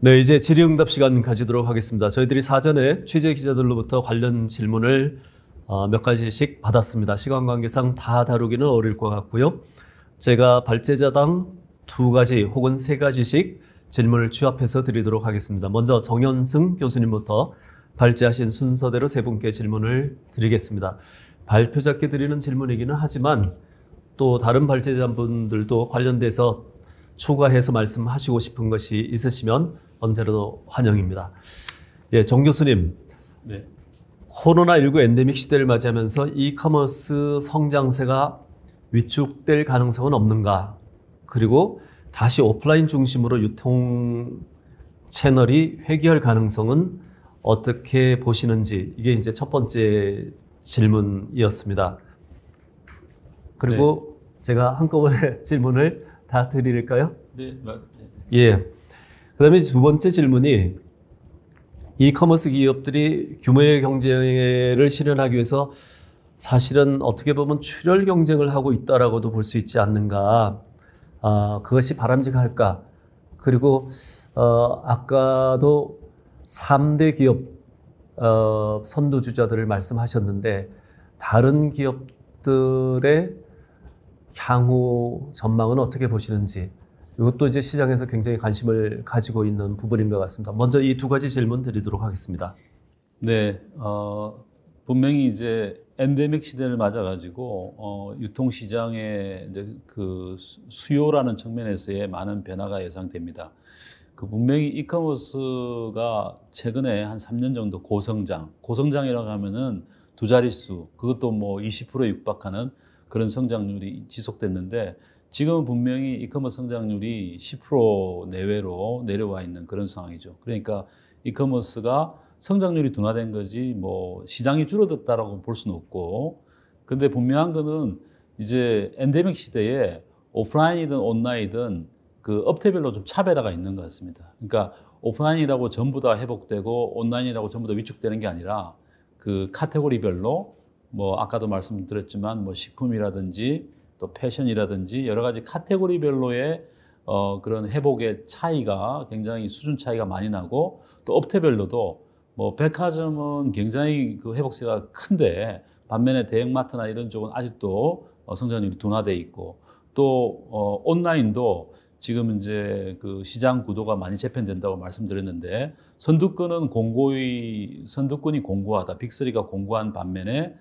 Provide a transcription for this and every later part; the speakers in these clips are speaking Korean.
네, 이제 질의응답 시간 가지도록 하겠습니다. 저희들이 사전에 취재 기자들로부터 관련 질문을 몇 가지씩 받았습니다. 시간 관계상 다 다루기는 어려울 것 같고요. 제가 발제자당 2가지 혹은 3가지씩 질문을 취합해서 드리도록 하겠습니다. 먼저 정현승 교수님부터 발제하신 순서대로 3분께 질문을 드리겠습니다. 발표 작게 드리는 질문이기는 하지만 또 다른 발제자분들도 관련돼서 추가해서 말씀하시고 싶은 것이 있으시면 언제라도 환영입니다. 예, 정 교수님. 네. 코로나19 엔데믹 시대를 맞이하면서 이커머스 성장세가 위축될 가능성은 없는가? 그리고 다시 오프라인 중심으로 유통 채널이 회귀할 가능성은 어떻게 보시는지, 이게 이제 첫 번째 질문이었습니다. 그리고 네. 제가 한꺼번에 질문을 다 드릴까요? 네, 맞습니다. 예. 그 다음에 2번째 질문이 이커머스 기업들이 규모의 경쟁을 실현하기 위해서 사실은 어떻게 보면 출혈 경쟁을 하고 있다라고도 볼 수 있지 않는가. 그것이 바람직할까. 그리고 아까도 3대 기업 선두주자들을 말씀하셨는데 다른 기업들의 향후 전망은 어떻게 보시는지, 이것도 이제 시장에서 굉장히 관심을 가지고 있는 부분인 것 같습니다. 먼저 이 2가지 질문 드리도록 하겠습니다. 네, 분명히 이제 엔데믹 시대를 맞아가지고 유통시장의 이제 그 수요라는 측면에서의 많은 변화가 예상됩니다. 분명히 이커머스가 최근에 한 3년 정도 고성장이라고 하면은 2자릿수, 그것도 뭐 20%에 육박하는 그런 성장률이 지속됐는데, 지금은 분명히 이커머스 성장률이 10% 내외로 내려와 있는 그런 상황이죠. 그러니까 이커머스가 성장률이 둔화된 거지 뭐 시장이 줄어들었다라고 볼 수는 없고, 근데 분명한 거는 이제 엔데믹 시대에 오프라인이든 온라인이든 그 업태별로 좀 차별화가 있는 것 같습니다. 그러니까 오프라인이라고 전부 다 회복되고 온라인이라고 전부 다 위축되는 게 아니라 그 카테고리별로 뭐 아까도 말씀드렸지만 뭐 식품이라든지 또 패션이라든지 여러 가지 카테고리별로의 그런 회복의 차이가 굉장히 수준 차이가 많이 나고, 또 업태별로도 뭐 백화점은 굉장히 그 회복세가 큰데 반면에 대형마트나 이런 쪽은 아직도 성장률이 둔화돼 있고, 또 온라인도 지금 이제 그 시장 구도가 많이 재편된다고 말씀드렸는데, 선두권이 공고하다, 빅3가 공고한 반면에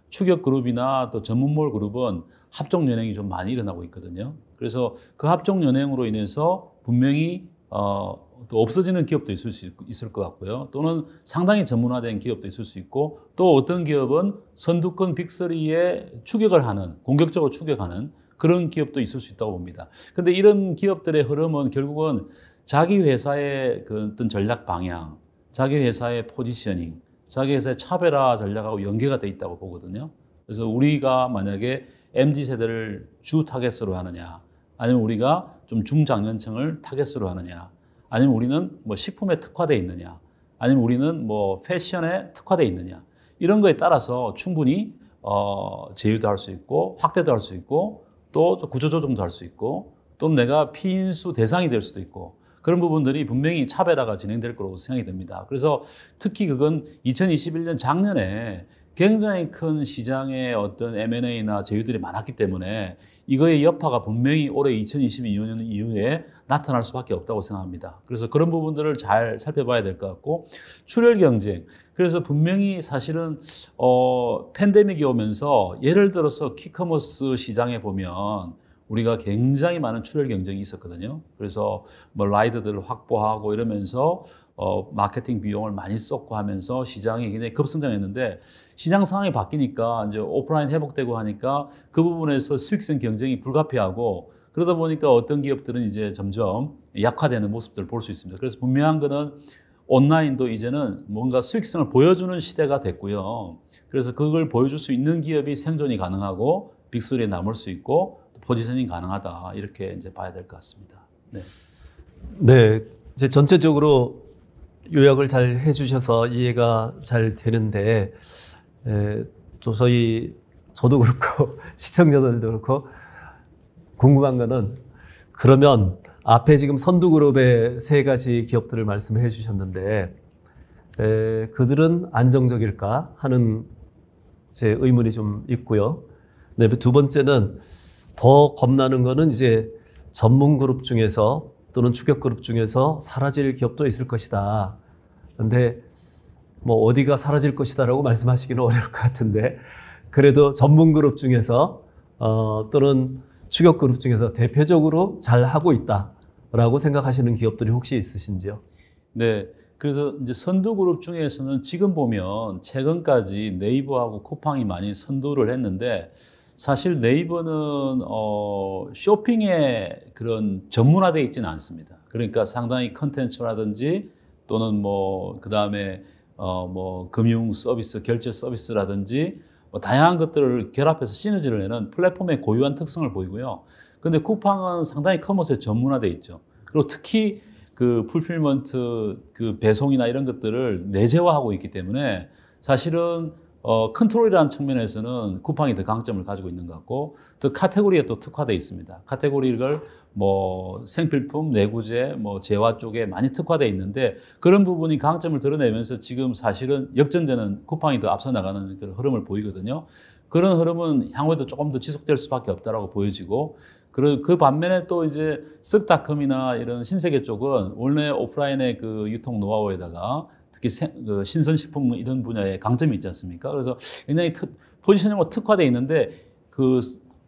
추격 그룹이나 또 전문몰 그룹은 합종 연행이 좀 많이 일어나고 있거든요. 그래서 그 합종 연행으로 인해서 분명히 또 없어지는 기업도 있을 것 같고요. 또는 상당히 전문화된 기업도 있을 수 있고, 또 어떤 기업은 선두권 빅3에 공격적으로 추격하는 그런 기업도 있을 수 있다고 봅니다. 근데 이런 기업들의 흐름은 결국은 자기 회사의 그 어떤 전략 방향, 자기 회사의 포지셔닝, 자기 회사의 차별화 전략하고 연계가 돼 있다고 보거든요. 그래서 우리가 만약에 MZ세대를 주 타겟으로 하느냐, 아니면 우리가 좀 중장년층을 타겟으로 하느냐, 아니면 우리는 뭐 식품에 특화되어 있느냐, 아니면 우리는 뭐 패션에 특화되어 있느냐, 이런 거에 따라서 충분히 제휴도 할 수 있고 확대도 할 수 있고 또 구조조정도 할 수 있고, 또는 내가 피인수 대상이 될 수도 있고, 그런 부분들이 분명히 차별화가 진행될 거라고 생각이 됩니다. 그래서 특히 그건 2021년 작년에 굉장히 큰 시장의 어떤 M&A나 제휴들이 많았기 때문에 이거의 여파가 분명히 올해 2022년 이후에 나타날 수밖에 없다고 생각합니다. 그래서 그런 부분들을 잘 살펴봐야 될 것 같고, 출혈 경쟁. 그래서 분명히 사실은 팬데믹이 오면서 예를 들어서 키커머스 시장에 보면 우리가 굉장히 많은 출혈 경쟁이 있었거든요. 그래서 뭐 라이더들을 확보하고 이러면서 마케팅 비용을 많이 썼고 하면서 시장이 굉장히 급성장했는데, 시장 상황이 바뀌니까 이제 오프라인 회복되고 하니까 그 부분에서 수익성 경쟁이 불가피하고, 그러다 보니까 어떤 기업들은 이제 점점 약화되는 모습들을 볼 수 있습니다. 그래서 분명한 거는 온라인도 이제는 뭔가 수익성을 보여주는 시대가 됐고요. 그래서 그걸 보여줄 수 있는 기업이 생존이 가능하고 빅3에 남을 수 있고 포지셔닝 가능하다, 이렇게 이제 봐야 될 것 같습니다. 네. 네, 이제 전체적으로 요약을 잘 해주셔서 이해가 잘 되는데, 또 저도 그렇고 시청자들도 그렇고 궁금한 거는, 그러면 앞에 지금 선두그룹의 세 가지 기업들을 말씀해 주셨는데 그들은 안정적일까 하는 제 의문이 좀 있고요. 네, 두 번째는 더 겁나는 거는 이제 전문 그룹 중에서 또는 추격 그룹 중에서 사라질 기업도 있을 것이다. 그런데 뭐 어디가 사라질 것이다라고 말씀하시기는 어려울 것 같은데 그래도 전문 그룹 중에서 또는 추격 그룹 중에서 대표적으로 잘 하고 있다라고 생각하시는 기업들이 혹시 있으신지요? 네. 그래서 이제 선두그룹 중에서는 지금 보면 최근까지 네이버하고 쿠팡이 많이 선두를 했는데 사실 네이버는 쇼핑에 그런 전문화되어 있지는 않습니다. 그러니까 상당히 컨텐츠라든지 또는 뭐 그다음에 뭐 금융 서비스, 결제 서비스라든지 뭐 다양한 것들을 결합해서 시너지를 내는 플랫폼의 고유한 특성을 보이고요. 근데 쿠팡은 상당히 커머스에 전문화되어 있죠. 그리고 특히 그 풀필먼트 그 배송이나 이런 것들을 내재화하고 있기 때문에 사실은 컨트롤이라는 측면에서는 쿠팡이 더 강점을 가지고 있는 것 같고 또 카테고리에 또 특화되어 있습니다. 카테고리를 뭐 생필품, 내구재, 뭐 재화 쪽에 많이 특화되어 있는데 그런 부분이 강점을 드러내면서 지금 사실은 역전되는 쿠팡이 더 앞서 나가는 그런 흐름을 보이거든요. 그런 흐름은 향후에도 조금 더 지속될 수밖에 없다라고 보여지고 그 반면에 또 이제 쓱닷컴이나 이런 신세계 쪽은 원래 오프라인의 그 유통 노하우에다가 특히 그 신선식품 이런 분야에 강점이 있지 않습니까? 그래서 굉장히 포지셔닝으로 특화되어 있는데 그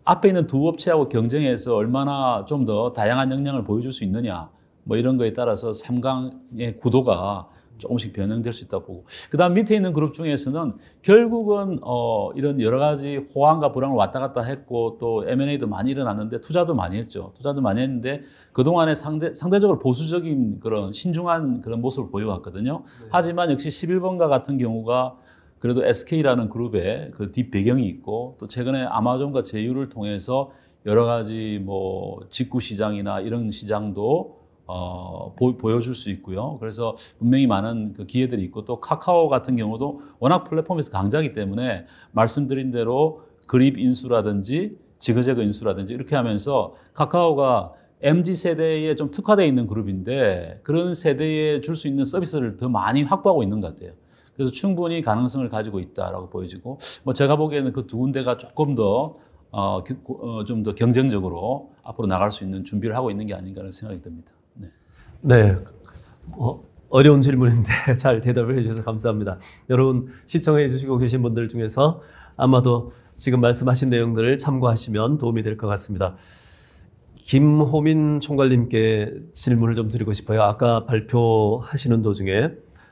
앞에 있는 두 업체하고 경쟁해서 얼마나 좀 더 다양한 역량을 보여줄 수 있느냐 뭐 이런 거에 따라서 3강의 구도가 조금씩 변형될 수 있다고 보고 그다음 밑에 있는 그룹 중에서는 결국은 이런 여러 가지 호황과 불황을 왔다 갔다 했고 또 M&A도 많이 일어났는데 투자도 많이 했죠. 투자도 많이 했는데 그동안에 상대적으로 보수적인 그런 신중한 그런 모습을 보여왔거든요. 네. 하지만 역시 11번가 같은 경우가 그래도 SK라는 그룹의 그 뒷 배경이 있고 또 최근에 아마존과 제휴를 통해서 여러 가지 뭐 직구 시장이나 이런 시장도 보여줄 수 있고요. 그래서 분명히 많은 그 기회들이 있고 또 카카오 같은 경우도 워낙 플랫폼에서 강자이기 때문에 말씀드린 대로 그립 인수라든지 지그재그 인수라든지 이렇게 하면서 카카오가 MZ세대에 좀 특화되어 있는 그룹인데 그런 세대에 줄 수 있는 서비스를 더 많이 확보하고 있는 것 같아요. 그래서 충분히 가능성을 가지고 있다라고 보여지고 뭐 제가 보기에는 그 두 군데가 조금 더 좀 더 경쟁적으로 앞으로 나갈 수 있는 준비를 하고 있는 게 아닌가라는 생각이 듭니다. 네. 어려운 질문인데 잘 대답을 해주셔서 감사합니다. 여러분 시청해 주시고 계신 분들 중에서 아마도 지금 말씀하신 내용들을 참고하시면 도움이 될 것 같습니다. 김호민 총괄님께 질문을 좀 드리고 싶어요. 아까 발표하시는 도중에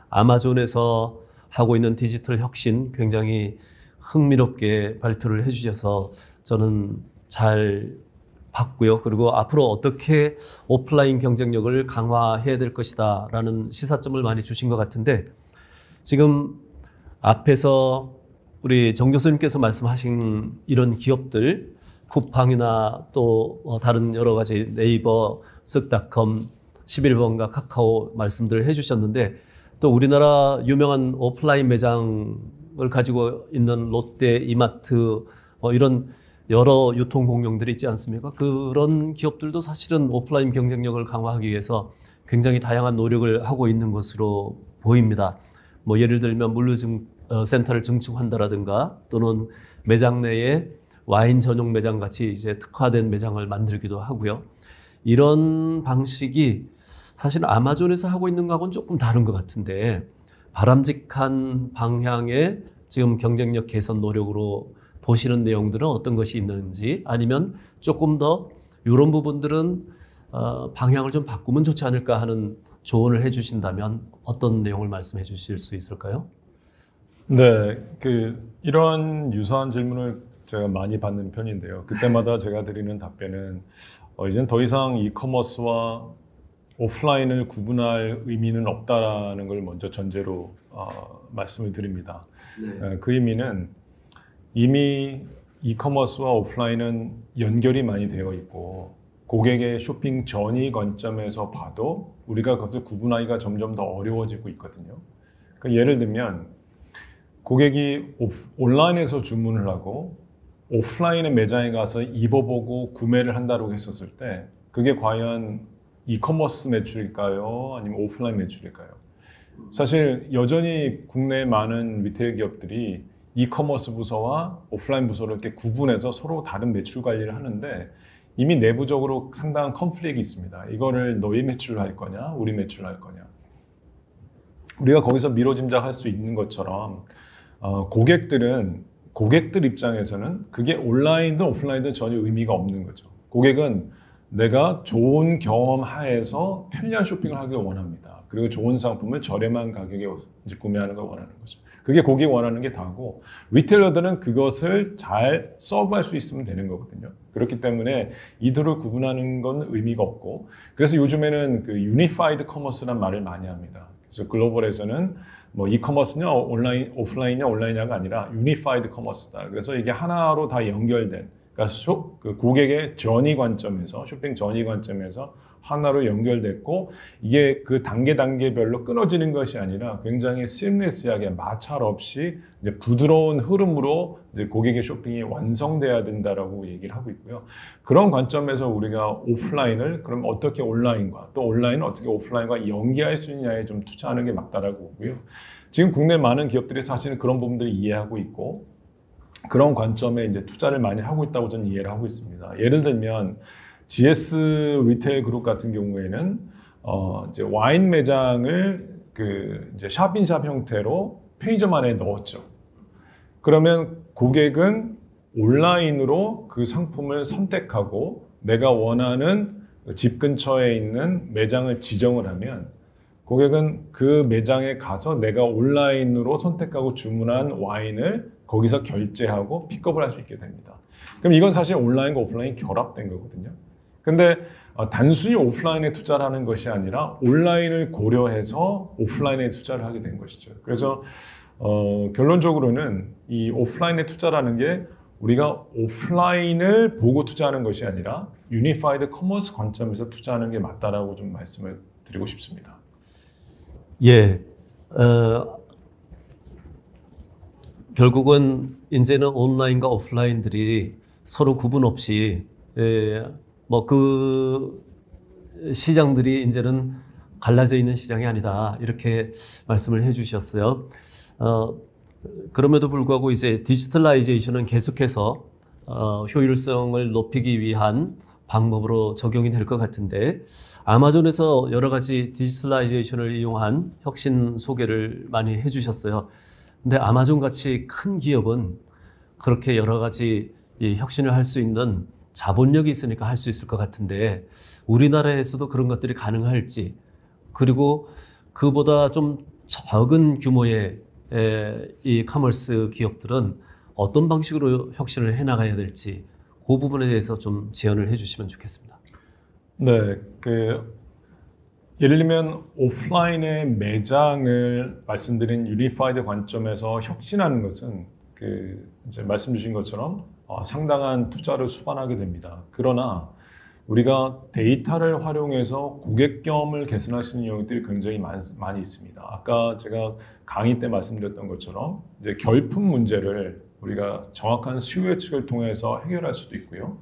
아마존에서 하고 있는 디지털 혁신 굉장히 흥미롭게 발표를 해주셔서 저는 잘 봤고요. 그리고 앞으로 어떻게 오프라인 경쟁력을 강화해야 될 것이다 라는 시사점을 많이 주신 것 같은데 지금 앞에서 우리 정 교수님께서 말씀하신 이런 기업들 쿠팡이나 또 다른 여러 가지 네이버, 쓱닷컴, 11번가 카카오 말씀들을 해주셨는데 또 우리나라 유명한 오프라인 매장을 가지고 있는 롯데, 이마트 이런 여러 유통 공룡들이 있지 않습니까? 그런 기업들도 사실은 오프라인 경쟁력을 강화하기 위해서 굉장히 다양한 노력을 하고 있는 것으로 보입니다. 뭐 예를 들면 물류센터를 증축한다라든가 또는 매장 내에 와인 전용 매장 같이 이제 특화된 매장을 만들기도 하고요. 이런 방식이 사실 아마존에서 하고 있는 거하고는 조금 다른 것 같은데 바람직한 방향의 지금 경쟁력 개선 노력으로 보시는 내용들은 어떤 것이 있는지 아니면 조금 더 이런 부분들은 방향을 좀 바꾸면 좋지 않을까 하는 조언을 해주신다면 어떤 내용을 말씀해 주실 수 있을까요? 네, 이런 유사한 질문을 제가 많이 받는 편인데요. 그때마다 제가 드리는 답변은 이제는 더 이상 이커머스와 오프라인을 구분할 의미는 없다라는 걸 먼저 전제로 말씀을 드립니다. 네. 그 의미는 이미 이커머스와 오프라인은 연결이 많이 되어 있고 고객의 쇼핑 전이 관점에서 봐도 우리가 그것을 구분하기가 점점 더 어려워지고 있거든요. 그러니까 예를 들면 고객이 온라인에서 주문을 하고 오프라인의 매장에 가서 입어보고 구매를 한다고 했었을 때 그게 과연 이커머스 매출일까요? 아니면 오프라인 매출일까요? 사실 여전히 국내 많은 리테일 기업들이 이커머스 부서와 오프라인 부서를 이렇게 구분해서 서로 다른 매출 관리를 하는데 이미 내부적으로 상당한 컨플릭이 있습니다. 이거를 너희 매출로 할 거냐, 우리 매출로 할 거냐. 우리가 거기서 미로짐작할 수 있는 것처럼 고객들 입장에서는 그게 온라인든 오프라인든 전혀 의미가 없는 거죠. 고객은 내가 좋은 경험 하에서 편리한 쇼핑을 하길 원합니다. 그리고 좋은 상품을 저렴한 가격에 이제 구매하는 걸 원하는 거죠. 그게 고객이 원하는 게 다고 리테일러들은 그것을 잘 서브할 수 있으면 되는 거거든요. 그렇기 때문에 이 둘을 구분하는 건 의미가 없고 그래서 요즘에는 그 유니파이드 커머스란 말을 많이 합니다. 그래서 글로벌에서는 뭐 이커머스냐 온라인 오프라인이냐 온라인이냐가 아니라 유니파이드 커머스다. 그래서 이게 하나로 다 연결된 그러니까 그 고객의 전이 관점에서 쇼핑 전이 관점에서 하나로 연결됐고 이게 그 단계별로 끊어지는 것이 아니라 굉장히 시엠리스하게 마찰 없이 이제 부드러운 흐름으로 이제 고객의 쇼핑이 완성돼야 된다라고 얘기를 하고 있고요. 그런 관점에서 우리가 오프라인을 그럼 어떻게 온라인과 또 온라인을 어떻게 오프라인과 연계할 수 있냐에 좀 투자하는 게 맞다라고 보고요. 지금 국내 많은 기업들이 사실은 그런 부분들을 이해하고 있고 그런 관점에 이제 투자를 많이 하고 있다고 저는 이해를 하고 있습니다. 예를 들면 GS 리테일 그룹 같은 경우에는 이제 와인 매장을 그 이제 샵인샵 형태로 편의점 안에 넣었죠. 그러면 고객은 온라인으로 그 상품을 선택하고 내가 원하는 집 근처에 있는 매장을 지정을 하면 고객은 그 매장에 가서 내가 온라인으로 선택하고 주문한 와인을 거기서 결제하고 픽업을 할 수 있게 됩니다. 그럼 이건 사실 온라인과 오프라인이 결합된 거거든요. 근데 단순히 오프라인에 투자를 하는 것이 아니라 온라인을 고려해서 오프라인에 투자를 하게 된 것이죠. 그래서 결론적으로는 이 오프라인에 투자라는 게 우리가 오프라인을 보고 투자하는 것이 아니라 유니파이드 커머스 관점에서 투자하는 게 맞다라고 좀 말씀을 드리고 싶습니다. 예, 결국은 이제는 온라인과 오프라인들이 서로 구분 없이 뭐 그 시장들이 이제는 갈라져 있는 시장이 아니다 이렇게 말씀을 해주셨어요. 그럼에도 불구하고 이제 디지털라이제이션은 계속해서 효율성을 높이기 위한 방법으로 적용이 될 것 같은데 아마존에서 여러 가지 디지털라이제이션을 이용한 혁신 소개를 많이 해주셨어요. 근데 아마존 같이 큰 기업은 그렇게 여러 가지 이 혁신을 할 수 있는 자본력이 있으니까 할 수 있을 것 같은데 우리나라에서도 그런 것들이 가능할지 그리고 그보다 좀 적은 규모의 이 커머스 기업들은 어떤 방식으로 혁신을 해나가야 될지 그 부분에 대해서 좀 제언을 해주시면 좋겠습니다. 네, 예를 들면 오프라인의 매장을 말씀드린 유니파이드 관점에서 혁신하는 것은 이제 말씀 주신 것처럼 상당한 투자를 수반하게 됩니다. 그러나 우리가 데이터를 활용해서 고객경험을 개선할 수 있는 영역들이 굉장히 많이 있습니다. 아까 제가 강의 때 말씀드렸던 것처럼 이제 결품 문제를 우리가 정확한 수요 예측을 통해서 해결할 수도 있고요.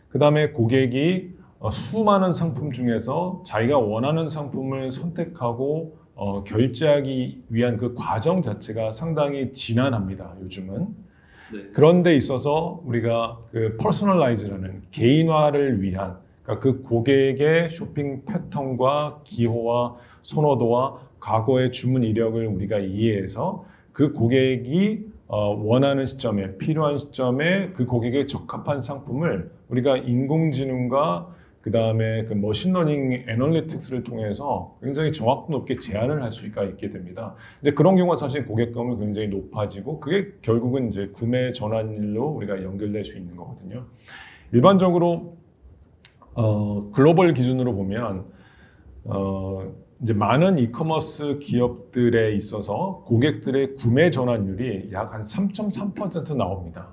그 다음에 고객이 수많은 상품 중에서 자기가 원하는 상품을 선택하고 결제하기 위한 그 과정 자체가 상당히 지난합니다. 요즘은. 네. 그런 데 있어서 우리가 그 퍼스널라이즈라는 개인화를 위한 그러니까 그 고객의 쇼핑 패턴과 기호와 선호도와 과거의 주문 이력을 우리가 이해해서 그 고객이 원하는 시점에 필요한 시점에 그 고객에 적합한 상품을 우리가 인공지능과 그 다음에 그 머신러닝 애널리틱스를 통해서 굉장히 정확도 높게 제안을 할 수가 있게 됩니다. 근데 그런 경우가 사실 고객감이 굉장히 높아지고 그게 결국은 이제 구매 전환율로 우리가 연결될 수 있는 거거든요. 일반적으로 글로벌 기준으로 보면 이제 많은 이커머스 기업들에 있어서 고객들의 구매 전환율이 약 한 3.3% 나옵니다.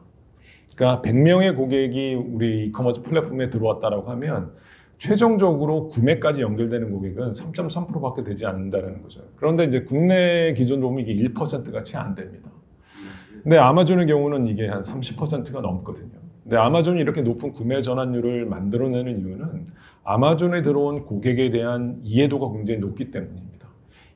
그러니까 100명의 고객이 우리 이커머스 플랫폼에 들어왔다라고 하면 최종적으로 구매까지 연결되는 고객은 3.3%밖에 되지 않는다는 거죠. 그런데 이제 국내 기준으로 보면 이게 1%가 채 안 됩니다. 근데 아마존의 경우는 이게 한 30%가 넘거든요. 근데 아마존이 이렇게 높은 구매 전환율을 만들어내는 이유는 아마존에 들어온 고객에 대한 이해도가 굉장히 높기 때문입니다.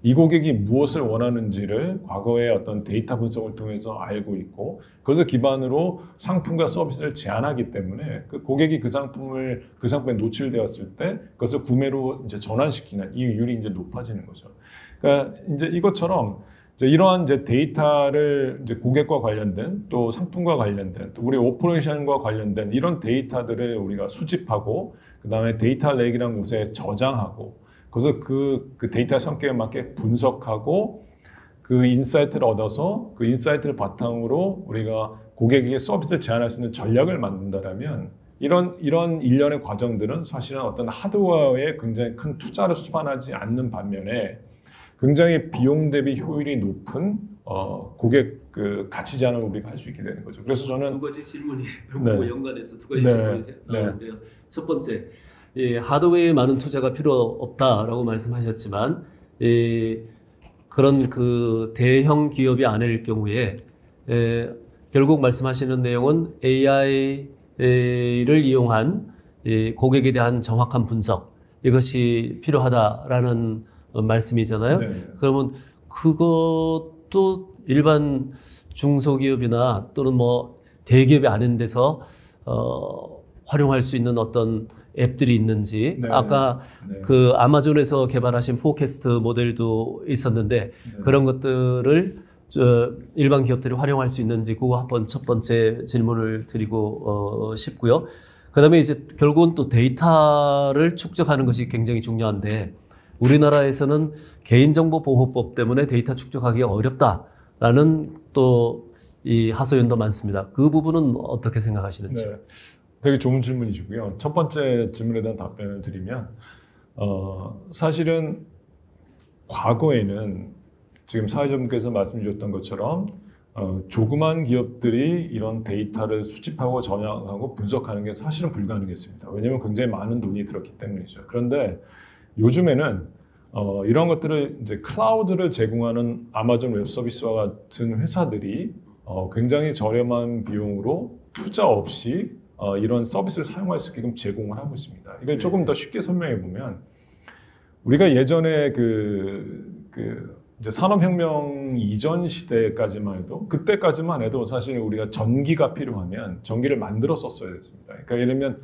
이 고객이 무엇을 원하는지를 과거의 어떤 데이터 분석을 통해서 알고 있고 그것을 기반으로 상품과 서비스를 제안하기 때문에 그 고객이 그 상품에 노출되었을 때 그것을 구매로 이제 전환시키는 이 율이 이제 높아지는 거죠. 그러니까 이제 이것처럼 이제 이러한 이제 데이터를 이제 고객과 관련된 또 상품과 관련된 또 우리 오퍼레이션과 관련된 이런 데이터들을 우리가 수집하고 그 다음에 데이터 렉이라는 곳에 저장하고 그래서 그 데이터 성격에 맞게 분석하고 그 인사이트를 얻어서 그 인사이트를 바탕으로 우리가 고객에게 서비스를 제안할 수 있는 전략을 만든다면 이런 일련의 과정들은 사실은 어떤 하드웨어에 굉장히 큰 투자를 수반하지 않는 반면에 굉장히 비용 대비 효율이 높은 고객 그 가치 제안을 우리가 할 수 있게 되는 거죠. 그래서 저는 두 가지 질문이 네. 연관해서 두 가지 네. 질문이 나오는데요. 첫 번째, 하드웨어에 많은 투자가 필요 없다라고 말씀하셨지만 그런 그 대형 기업이 아닐 경우에 결국 말씀하시는 내용은 AI를 이용한 고객에 대한 정확한 분석 이것이 필요하다라는 말씀이잖아요. 네. 그러면 그것도 일반 중소기업이나 또는 뭐 대기업이 아닌 데서 활용할 수 있는 어떤 앱들이 있는지 네. 아까 네. 그 아마존에서 개발하신 포캐스트 모델도 있었는데 네. 그런 것들을 일반 기업들이 활용할 수 있는지 그거 한번 첫 번째 질문을 드리고 싶고요. 그다음에 이제 결국은 또 데이터를 축적하는 것이 굉장히 중요한데 우리나라에서는 개인정보보호법 때문에 데이터 축적하기 어렵다라는 또 이 하소연도 많습니다. 그 부분은 어떻게 생각하시는지? 네. 되게 좋은 질문이시고요. 첫 번째 질문에 대한 답변을 드리면 사실은 과거에는 지금 사회자분께서 말씀 주셨던 것처럼 조그만 기업들이 이런 데이터를 수집하고 전환하고 분석하는 게 사실은 불가능했습니다. 왜냐하면 굉장히 많은 돈이 들었기 때문이죠. 그런데 요즘에는 이런 것들을 이제 클라우드를 제공하는 아마존 웹 서비스와 같은 회사들이 굉장히 저렴한 비용으로 투자 없이 이런 서비스를 사용할 수 있게끔 제공을 하고 있습니다. 이걸 조금 더 쉽게 설명해 보면 우리가 예전에 이제 산업혁명 이전 시대까지만 해도 그때까지만 해도 사실 우리가 전기가 필요하면 전기를 만들었었어야 됐습니다. 그러니까 예를 들면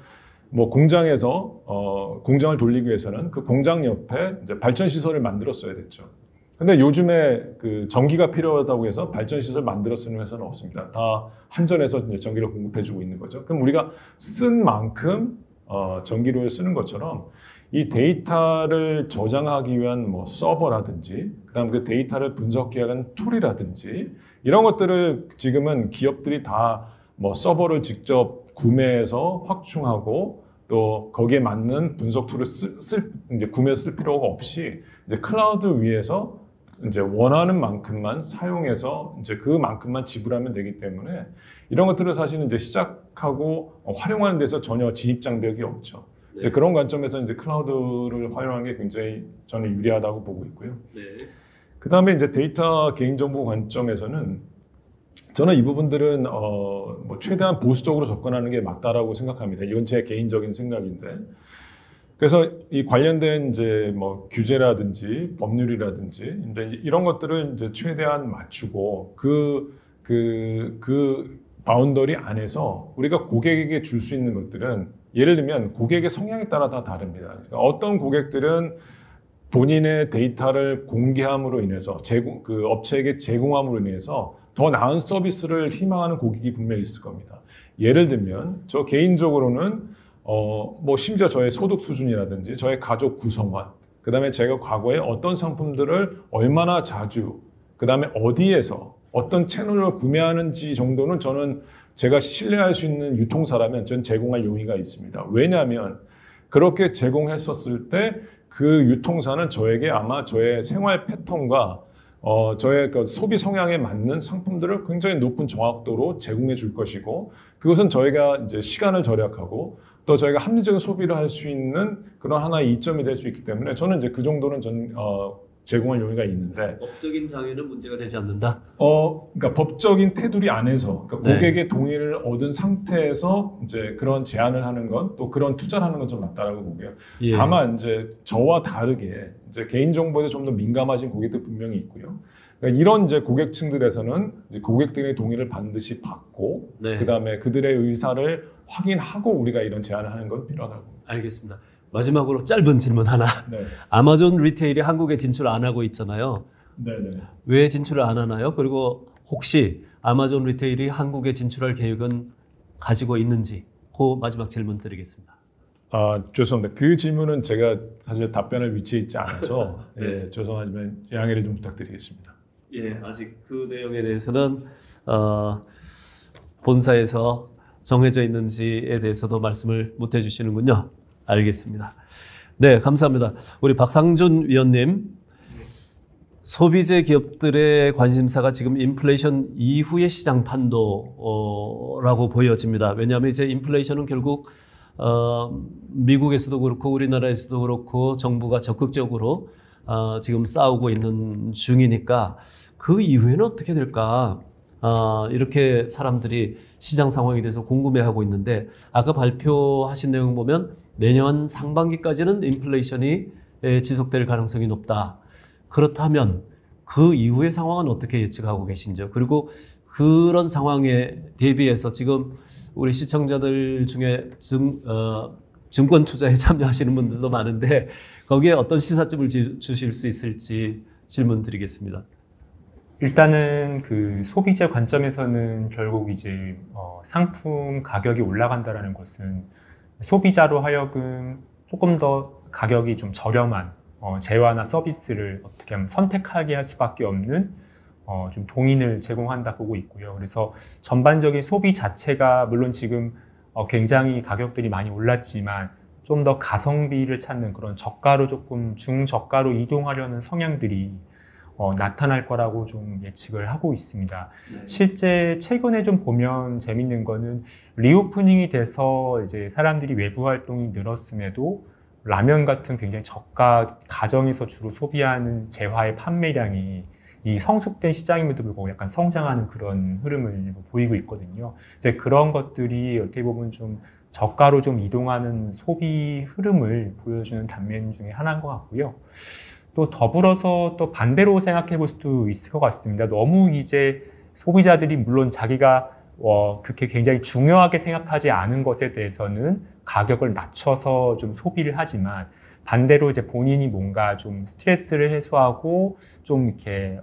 뭐 공장에서 공장을 돌리기 위해서는 그 공장 옆에 이제 발전 시설을 만들었어야 됐죠. 근데 요즘에 그 전기가 필요하다고 해서 발전 시설 만들어 쓰는 회사는 없습니다. 다 한전에서 이제 전기를 공급해주고 있는 거죠. 그럼 우리가 쓴 만큼 전기료를 쓰는 것처럼 이 데이터를 저장하기 위한 뭐 서버라든지 그다음 그 데이터를 분석해야 하는 툴이라든지 이런 것들을 지금은 기업들이 다 뭐 서버를 직접 구매해서 확충하고 또 거기에 맞는 분석 툴을 이제 구매해서 쓸 필요가 없이 이제 클라우드 위에서 이제 원하는 만큼만 사용해서 이제 그만큼만 지불하면 되기 때문에 이런 것들을 사실은 이제 시작하고 활용하는 데서 전혀 진입 장벽이 없죠. 네. 그런 관점에서 이제 클라우드를 활용하는 게 굉장히 저는 유리하다고 보고 있고요. 네. 그 다음에 이제 데이터 개인정보 관점에서는 저는 이 부분들은 뭐 최대한 보수적으로 접근하는 게 맞다라고 생각합니다. 이건 제 개인적인 생각인데. 그래서 이 관련된 이제 뭐 규제라든지 법률이라든지 이제 이런 것들을 이제 최대한 맞추고 그 바운더리 안에서 우리가 고객에게 줄 수 있는 것들은 예를 들면 고객의 성향에 따라 다 다릅니다. 그러니까 어떤 고객들은 본인의 데이터를 공개함으로 인해서 그 업체에게 제공함으로 인해서 더 나은 서비스를 희망하는 고객이 분명히 있을 겁니다. 예를 들면 저 개인적으로는 뭐 심지어 저의 소득 수준이라든지 저의 가족 구성원, 그 다음에 제가 과거에 어떤 상품들을 얼마나 자주, 그 다음에 어디에서 어떤 채널로 구매하는지 정도는 저는 제가 신뢰할 수 있는 유통사라면 전 제공할 용의가 있습니다. 왜냐하면 그렇게 제공했었을 때 그 유통사는 저에게 아마 저의 생활 패턴과 저의 그 소비 성향에 맞는 상품들을 굉장히 높은 정확도로 제공해 줄 것이고 그것은 저희가 이제 시간을 절약하고 또 저희가 합리적인 소비를 할 수 있는 그런 하나의 이점이 될 수 있기 때문에 저는 이제 그 정도는 제공할 용의가 있는데 법적인 장애는 문제가 되지 않는다. 그러니까 법적인 테두리 안에서 그러니까 네. 고객의 동의를 얻은 상태에서 이제 그런 제안을 하는 건 또 그런 투자를 하는 건 좀 맞다라고 보고요. 예. 다만 이제 저와 다르게 이제 개인 정보에 좀 더 민감하신 고객들 분명히 있고요. 그러니까 이런 이제 고객층들에서는 이제 고객들의 동의를 반드시 받고 네. 그다음에 그들의 의사를 확인하고 우리가 이런 제안을 하는 건 필요하다고 봅니다. 알겠습니다. 마지막으로 짧은 질문 하나. 네, 아마존 리테일이 한국에 진출 안 하고 있잖아요. 네, 네. 왜 진출을 안 하나요? 그리고 혹시 아마존 리테일이 한국에 진출할 계획은 가지고 있는지 그 마지막 질문 드리겠습니다. 죄송합니다. 그 질문은 제가 사실 답변할 위치에 있지 않아서 네. 예, 죄송하지만 양해를 좀 부탁드리겠습니다. 예, 아직 그 내용에 대해서는 본사에서 정해져 있는지에 대해서도 말씀을 못 해주시는군요. 알겠습니다. 네, 감사합니다. 우리 박상준 위원님, 소비재 기업들의 관심사가 지금 인플레이션 이후의 시장 판도라고 보여집니다. 왜냐하면 이제 인플레이션은 결국 미국에서도 그렇고 우리나라에서도 그렇고 정부가 적극적으로 지금 싸우고 있는 중이니까 그 이후에는 어떻게 될까? 이렇게 사람들이 시장 상황에 대해서 궁금해하고 있는데 아까 발표하신 내용 보면 내년 상반기까지는 인플레이션이 지속될 가능성이 높다. 그렇다면 그 이후의 상황은 어떻게 예측하고 계신지요? 그리고 그런 상황에 대비해서 지금 우리 시청자들 중에 증권 투자에 참여하시는 분들도 많은데 거기에 어떤 시사점을 주실 수 있을지 질문 드리겠습니다. 일단은 그 소비자 관점에서는 결국 이제 상품 가격이 올라간다라는 것은 소비자로 하여금 조금 더 가격이 좀 저렴한 재화나 서비스를 어떻게 하면 선택하게 할 수밖에 없는 좀 동인을 제공한다 보고 있고요. 그래서 전반적인 소비 자체가 물론 지금 굉장히 가격들이 많이 올랐지만 좀 더 가성비를 찾는 그런 저가로 조금 중저가로 이동하려는 성향들이 나타날 거라고 좀 예측을 하고 있습니다. 네. 실제 최근에 좀 보면 재밌는 거는 리오프닝이 돼서 이제 사람들이 외부 활동이 늘었음에도 라면 같은 굉장히 저가 가정에서 주로 소비하는 재화의 판매량이 이 성숙된 시장임에도 불구하고 약간 성장하는 그런 흐름을 보이고 있거든요. 이제 그런 것들이 어떻게 보면 좀 저가로 좀 이동하는 소비 흐름을 보여주는 단면 중에 하나인 것 같고요. 또 더불어서 또 반대로 생각해 볼 수도 있을 것 같습니다. 너무 이제 소비자들이 물론 자기가 그렇게 굉장히 중요하게 생각하지 않은 것에 대해서는 가격을 낮춰서 좀 소비를 하지만 반대로 이제 본인이 뭔가 좀 스트레스를 해소하고 좀 이렇게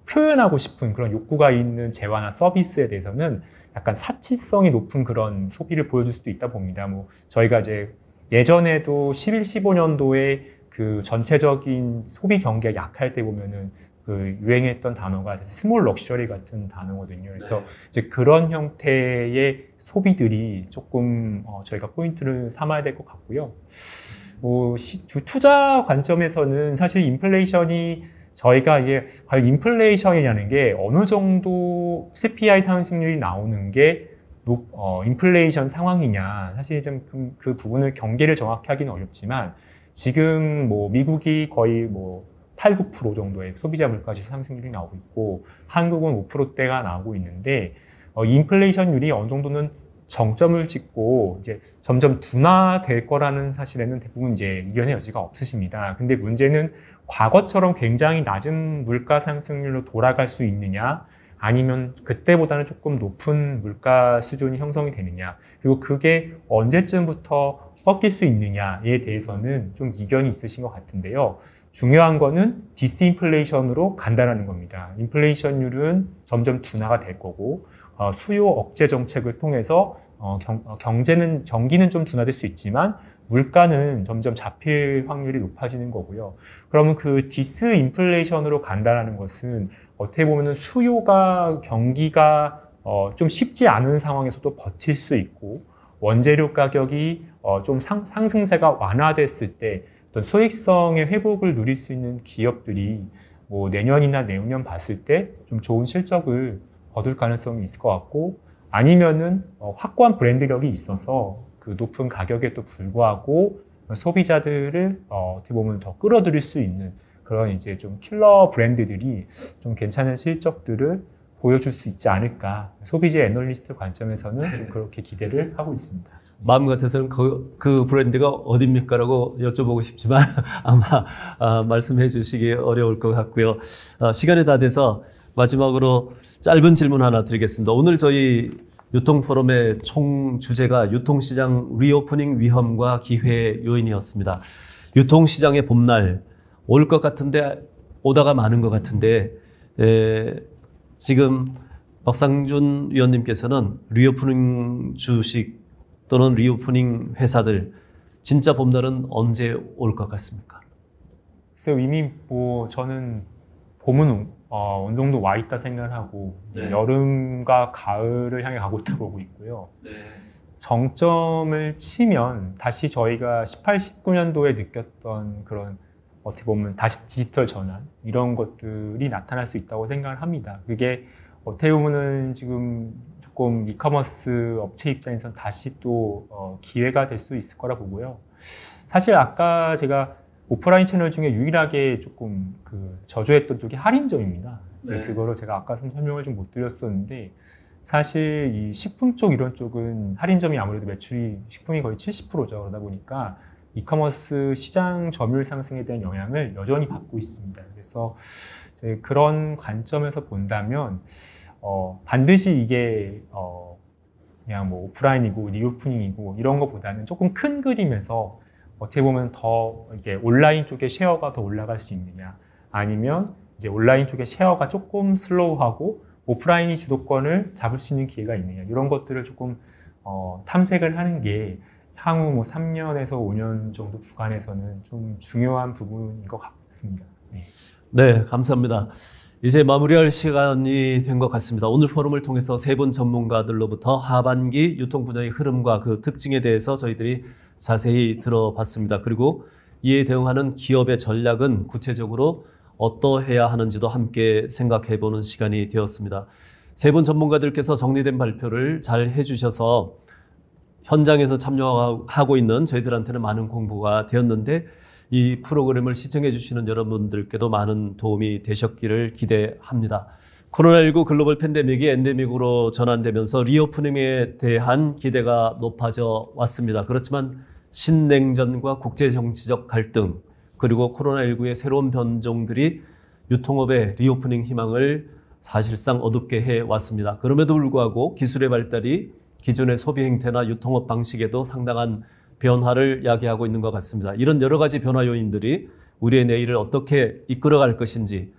표현하고 싶은 그런 욕구가 있는 재화나 서비스에 대해서는 약간 사치성이 높은 그런 소비를 보여줄 수도 있다 봅니다. 뭐 저희가 이제 예전에도 11, 15년도에 그 전체적인 소비 경기가 약할 때 보면은 그 유행했던 단어가 스몰 럭셔리 같은 단어거든요. 그래서 이제 그런 형태의 소비들이 조금 저희가 포인트를 삼아야 될 것 같고요. 뭐 투자 관점에서는 사실 인플레이션이 저희가 이게 과연 인플레이션이라는 게 어느 정도 CPI 상승률이 나오는 게 인플레이션 상황이냐 사실 좀 그 부분을 경계를 정확히 하기는 어렵지만 지금 뭐 미국이 거의 뭐 8, 9% 정도의 소비자 물가지수 상승률이 나오고 있고 한국은 5%대가 나오고 있는데 인플레이션율이 어느 정도는 정점을 찍고 이제 점점 둔화될 거라는 사실에는 대부분 이제 이견의 여지가 없으십니다. 근데 문제는 과거처럼 굉장히 낮은 물가 상승률로 돌아갈 수 있느냐 아니면 그때보다는 조금 높은 물가 수준이 형성이 되느냐 그리고 그게 언제쯤부터 꺾일 수 있느냐에 대해서는 좀 이견이 있으신 것 같은데요. 중요한 거는 디스인플레이션으로 간다는 겁니다. 인플레이션율은 점점 둔화가 될 거고 수요 억제 정책을 통해서 경기는 좀 둔화될 수 있지만 물가는 점점 잡힐 확률이 높아지는 거고요. 그러면 그 디스인플레이션으로 간다는 것은 어떻게 보면은 수요가 경기가 좀 쉽지 않은 상황에서도 버틸 수 있고 원재료 가격이 좀 상승세가 완화됐을 때 어떤 수익성의 회복을 누릴 수 있는 기업들이 뭐 내년이나 내후년 봤을 때 좀 좋은 실적을 거둘 가능성이 있을 것 같고 아니면은 확고한 브랜드력이 있어서 그 높은 가격에도 불구하고 소비자들을 어떻게 보면 더 끌어들일 수 있는 그런 이제 좀 킬러 브랜드들이 좀 괜찮은 실적들을 보여줄 수 있지 않을까. 소비재 애널리스트 관점에서는 좀 그렇게 기대를 하고 있습니다. 마음 같아서는 그 브랜드가 어딥니까라고 여쭤보고 싶지만 아마 말씀해 주시기 어려울 것 같고요. 시간이 다 돼서 마지막으로 짧은 질문 하나 드리겠습니다. 오늘 저희 유통포럼의 총 주제가 유통시장 리오프닝 위험과 기회 요인이었습니다. 유통시장의 봄날 올 것 같은데 오다가 많은 것 같은데 지금 박상준 위원님께서는 리오프닝 주식 또는 리오프닝 회사들 진짜 봄날은 언제 올 것 같습니까? 글쎄요, 이미 뭐 저는 봄은 어느 정도 와 있다 생각을 하고 네. 여름과 가을을 향해 가고 있다고 보고 있고요. 정점을 치면 다시 저희가 18, 19년도에 느꼈던 그런 어떻게 보면 다시 디지털 전환 이런 것들이 나타날 수 있다고 생각을 합니다. 그게 어떻게 보면은 지금 조금 이커머스 업체 입장에서는 다시 또 기회가 될 수 있을 거라 보고요. 사실 아까 제가 오프라인 채널 중에 유일하게 조금 저조했던 쪽이 할인점입니다. 네. 그거를 제가 아까 설명을 좀 못 드렸었는데 사실 이 식품 쪽 이런 쪽은 할인점이 아무래도 매출이 식품이 거의 70%죠. 그러다 보니까 이커머스 시장 점유율 상승에 대한 영향을 여전히 받고 있습니다. 그래서 이제 그런 관점에서 본다면 반드시 이게 그냥 뭐 오프라인이고 리오프닝이고 이런 것보다는 조금 큰 그림에서 어떻게 보면 더 이게 온라인 쪽의 쉐어가 더 올라갈 수 있느냐, 아니면 이제 온라인 쪽의 쉐어가 조금 슬로우하고 오프라인이 주도권을 잡을 수 있는 기회가 있느냐, 이런 것들을 조금 탐색을 하는 게 향후 뭐 3년에서 5년 정도 구간에서는 좀 중요한 부분인 것 같습니다. 네. 네, 감사합니다. 이제 마무리할 시간이 된 것 같습니다. 오늘 포럼을 통해서 세 분 전문가들로부터 하반기 유통 분야의 흐름과 그 특징에 대해서 저희들이 자세히 들어봤습니다. 그리고 이에 대응하는 기업의 전략은 구체적으로 어떠해야 하는지도 함께 생각해보는 시간이 되었습니다. 세 분 전문가들께서 정리된 발표를 잘 해주셔서 현장에서 참여하고 있는 저희들한테는 많은 공부가 되었는데 이 프로그램을 시청해 주시는 여러분들께도 많은 도움이 되셨기를 기대합니다. 코로나19 글로벌 팬데믹이 엔데믹으로 전환되면서 리오프닝에 대한 기대가 높아져 왔습니다. 그렇지만 신냉전과 국제정치적 갈등 그리고 코로나19의 새로운 변종들이 유통업의 리오프닝 희망을 사실상 어둡게 해왔습니다. 그럼에도 불구하고 기술의 발달이 기존의 소비 행태나 유통업 방식에도 상당한 변화를 야기하고 있는 것 같습니다. 이런 여러 가지 변화 요인들이 우리의 내일을 어떻게 이끌어갈 것인지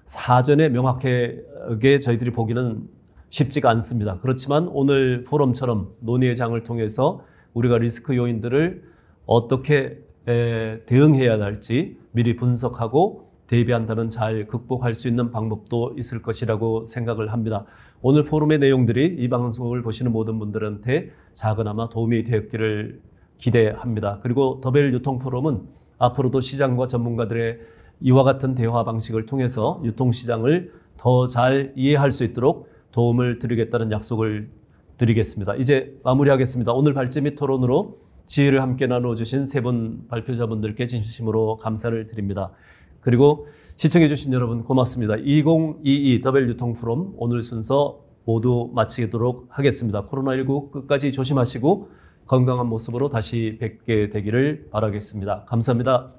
사전에 명확하게 저희들이 보기는 쉽지가 않습니다. 그렇지만 오늘 포럼처럼 논의의 장을 통해서 우리가 리스크 요인들을 어떻게 대응해야 할지 미리 분석하고 대비한다면 잘 극복할 수 있는 방법도 있을 것이라고 생각을 합니다. 오늘 포럼의 내용들이 이 방송을 보시는 모든 분들한테 작은아마 도움이 되었기를 기대합니다. 그리고 더벨 유통 포럼은 앞으로도 시장과 전문가들의 이와 같은 대화 방식을 통해서 유통시장을 더 잘 이해할 수 있도록 도움을 드리겠다는 약속을 드리겠습니다. 이제 마무리하겠습니다. 오늘 발제 및 토론으로 지혜를 함께 나눠주신 세 분 발표자분들께 진심으로 감사를 드립니다. 그리고 시청해 주신 여러분 고맙습니다. 2022 더벨 유통 포럼 오늘 순서 모두 마치도록 하겠습니다. 코로나19 끝까지 조심하시고 건강한 모습으로 다시 뵙게 되기를 바라겠습니다. 감사합니다.